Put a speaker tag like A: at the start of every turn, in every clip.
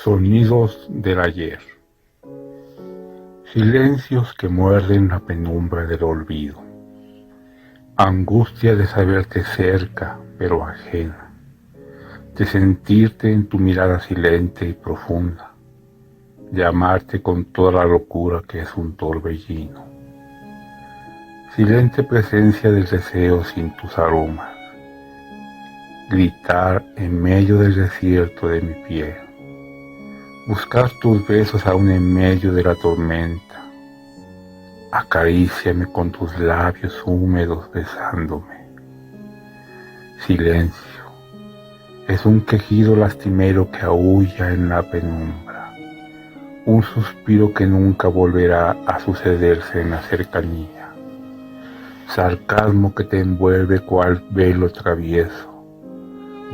A: Sonidos del ayer. Silencios que muerden la penumbra del olvido. Angustia de saberte cerca, pero ajena. De sentirte en tu mirada silente y profunda. De amarte con toda la locura que es un torbellino. Silente presencia del deseo sin tus aromas. Gritar en medio del desierto de mi piel. Buscar tus besos aún en medio de la tormenta. Acaríciame con tus labios húmedos besándome. Silencio. Es un quejido lastimero que aúlla en la penumbra. Un suspiro que nunca volverá a sucederse en la cercanía. Sarcasmo que te envuelve cual velo travieso.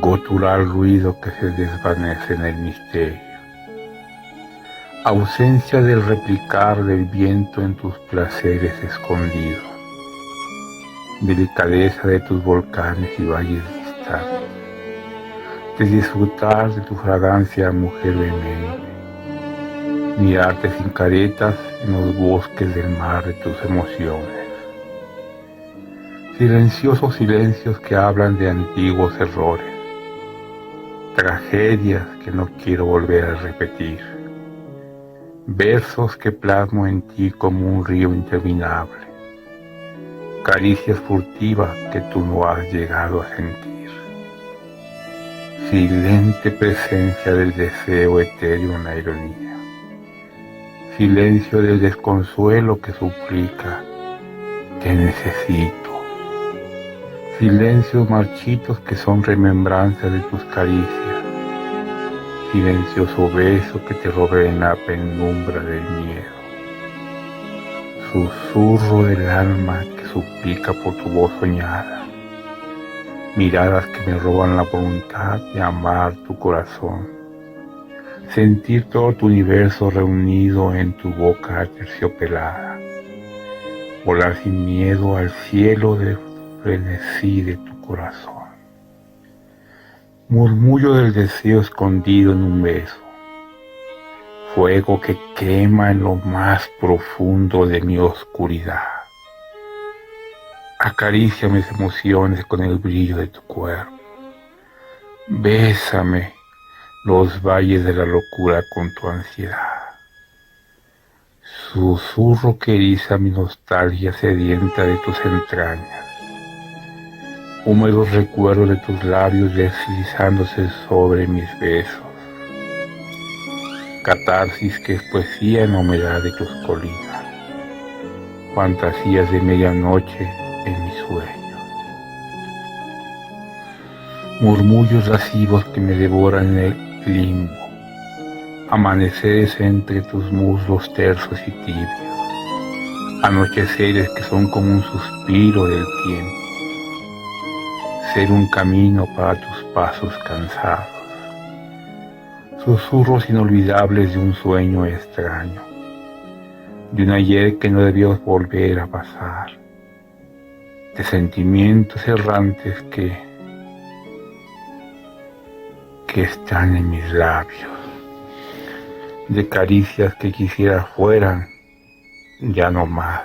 A: Gutural ruido que se desvanece en el misterio. Ausencia del replicar del viento en tus placeres escondidos. Delicadeza de tus volcanes y valles distantes. De disfrutar de tu fragancia, mujer vehemente. Mirarte sin caretas en los bosques del mar de tus emociones. Silenciosos silencios que hablan de antiguos errores. Tragedias que no quiero volver a repetir. Versos que plasmo en ti como un río interminable. Caricias furtivas que tú no has llegado a sentir. Silente presencia del deseo etéreo en la ironía. Silencio del desconsuelo que suplica, te necesito. Silencios marchitos que son remembranzas de tus caricias. Silencioso beso que te rodea en la penumbra del miedo. Susurro del alma que suplica por tu voz soñada. Miradas que me roban la voluntad de amar tu corazón. Sentir todo tu universo reunido en tu boca aterciopelada. Volar sin miedo al cielo de frenesí de tu corazón. Murmullo del deseo escondido en un beso. Fuego que quema en lo más profundo de mi oscuridad. Acaricia mis emociones con el brillo de tu cuerpo. Bésame los valles de la locura con tu ansiedad. Susurro que eriza mi nostalgia sedienta de tus entrañas. Húmedos recuerdos de tus labios deslizándose sobre mis besos. Catarsis que es poesía en la humedad de tus colinas. Fantasías de medianoche en mis sueños. Murmullos lascivos que me devoran en el limbo. Amaneceres entre tus muslos tersos y tibios. Anocheceres que son como un suspiro del tiempo. Ser un camino para tus pasos cansados. Susurros inolvidables de un sueño extraño. De un ayer que no debió volver a pasar. De sentimientos errantes que están en mis labios. De caricias que quisiera fueran ya no más.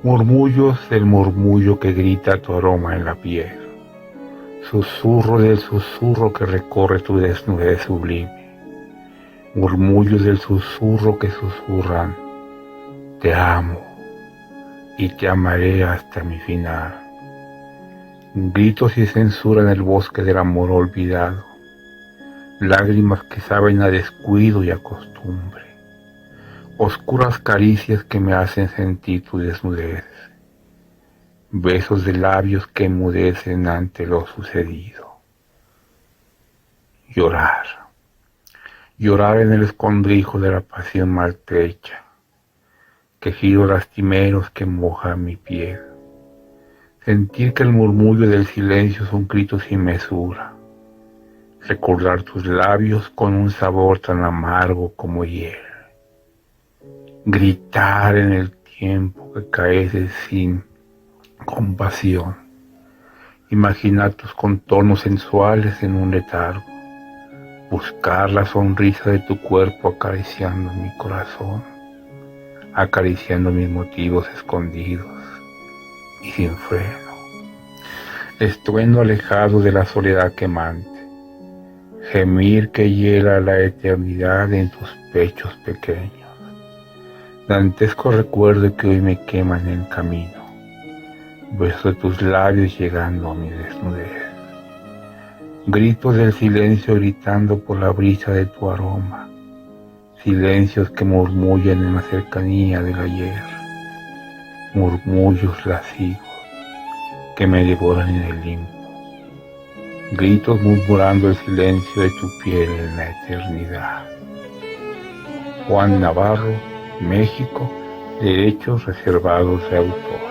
A: Murmullos del murmullo que grita tu aroma en la piel. Susurro del susurro que recorre tu desnudez sublime. Murmullos del susurro que susurran. Te amo y te amaré hasta mi final. Gritos y censura en el bosque del amor olvidado. Lágrimas que saben a descuido y a costumbre. Oscuras caricias que me hacen sentir tu desnudez. Besos de labios que enmudecen ante lo sucedido. Llorar. Llorar en el escondrijo de la pasión maltrecha. Quejidos lastimeros que mojan mi piel. Sentir que el murmullo del silencio es un grito sin mesura. Recordar tus labios con un sabor tan amargo como hiel. Gritar en el tiempo que caece sin compasión. Imaginar tus contornos sensuales en un letargo. buscar la sonrisa de tu cuerpo acariciando mi corazón, acariciando mis motivos escondidos y sin freno. Estruendo alejado de la soledad quemante, gemir que hiela la eternidad en tus pechos pequeños. Dantesco recuerdo que hoy me quema en el camino, beso de tus labios llegando a mi desnudez. Gritos del silencio gritando por la brisa de tu aroma, silencios que murmullan en la cercanía del ayer, murmullos lascivos que me devoran en el limbo, gritos murmurando el silencio de tu piel en la eternidad. Juan Navarro, México, derechos reservados de autor.